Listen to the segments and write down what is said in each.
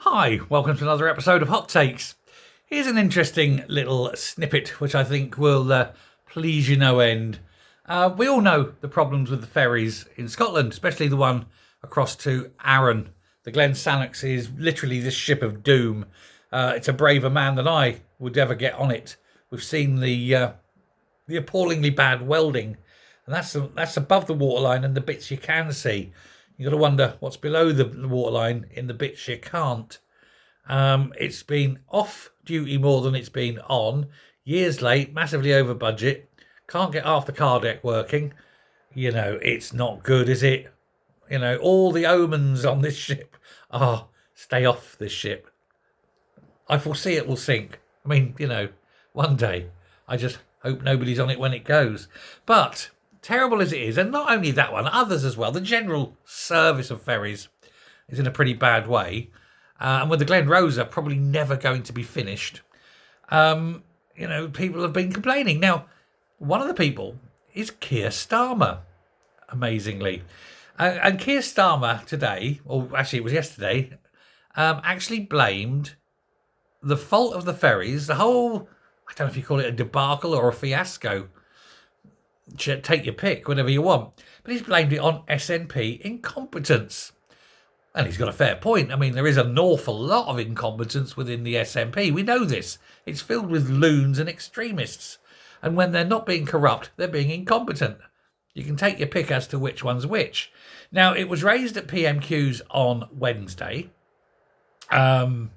Hi, welcome to another episode of Hot Takes. Here's an interesting little snippet which I think will please you no end. We all know the problems with the ferries in Scotland, especially the one across to Arran. The Glen Sannox is literally this ship of doom. It's a braver man than I would ever get on it. We've seen the appallingly bad welding, and that's above the waterline and the bits you can see. You've got to wonder what's below the waterline in the bits you can't. It's been off duty more than it's been on. Years late, massively over budget. Can't get half the car deck working. It's not good, is it? All the omens on this ship are stay off this ship. I foresee it will sink. I mean, one day. I just hope nobody's on it when it goes. But terrible as it is, and not only that one, others as well, the general service of ferries is in a pretty bad way. And with the Glen Rosa probably never going to be finished, people have been complaining. Now, one of the people is Keir Starmer, amazingly. And Keir Starmer today, or actually it was yesterday, actually blamed the fault of the ferries, the whole, I don't know if you call it a debacle or a fiasco. Take your pick, whatever you want. But he's blamed it on SNP incompetence. And he's got a fair point. I mean, there is an awful lot of incompetence within the SNP. We know this. It's filled with loons and extremists. And when they're not being corrupt, they're being incompetent. You can take your pick as to which one's which. Now, it was raised at PMQs on Wednesday. And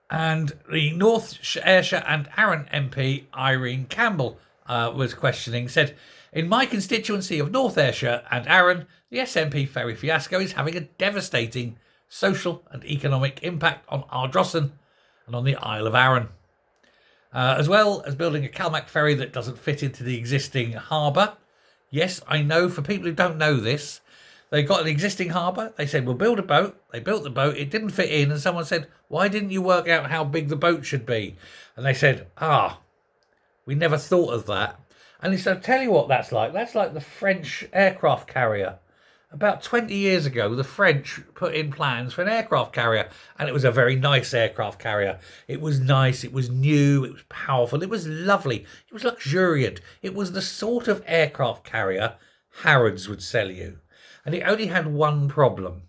the North Ayrshire and Arran MP, Irene Campbell, was questioning, said, "In my constituency of North Ayrshire and Arran, the SNP ferry fiasco is having a devastating social and economic impact on Ardrossan and on the Isle of Arran. As well as building a Calmac ferry that doesn't fit into the existing harbour." Yes, I know, for people who don't know this, they got an existing harbour. They said, we'll build a boat. They built the boat. It didn't fit in. And someone said, why didn't you work out how big the boat should be? And they said, we never thought of that. And he said, tell you what that's like. That's like the French aircraft carrier. About 20 years ago, the French put in plans for an aircraft carrier, and it was a very nice aircraft carrier. It was nice, it was new, it was powerful, it was lovely, it was luxuriant. It was the sort of aircraft carrier Harrods would sell you. And it only had one problem.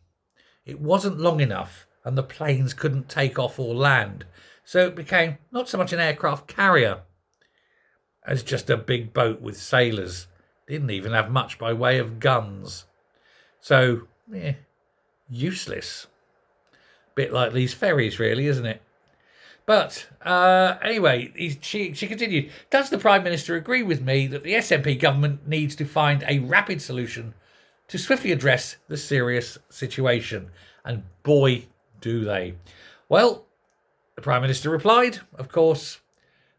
It wasn't long enough, and the planes couldn't take off or land. So it became not so much an aircraft carrier as just a big boat with sailors. Didn't even have much by way of guns. So, useless. Bit like these ferries, really, isn't it? But anyway, she continued, does the Prime Minister agree with me that the SNP government needs to find a rapid solution to swiftly address the serious situation? And boy, do they. Well, the Prime Minister replied, of course,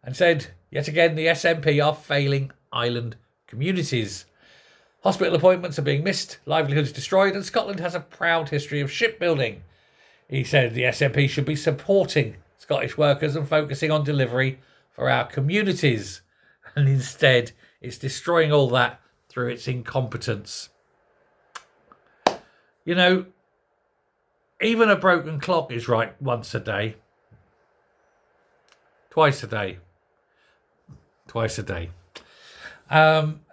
and said, yet again, the SNP are failing island communities. Hospital appointments are being missed, livelihoods destroyed, and Scotland has a proud history of shipbuilding. He said the SNP should be supporting Scottish workers and focusing on delivery for our communities. And instead, it's destroying all that through its incompetence. Even a broken clock is right once a day. Twice a day.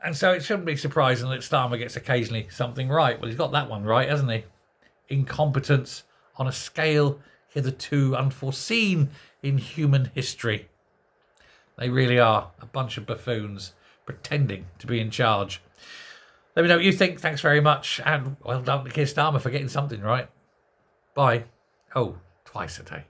And so it shouldn't be surprising that Starmer gets occasionally something right. Well, he's got that one right, hasn't he? Incompetence on a scale hitherto unforeseen in human history. They really are a bunch of buffoons pretending to be in charge. Let me know what you think. Thanks very much. And well done to Keir Starmer for getting something right. Bye. Oh, twice a day.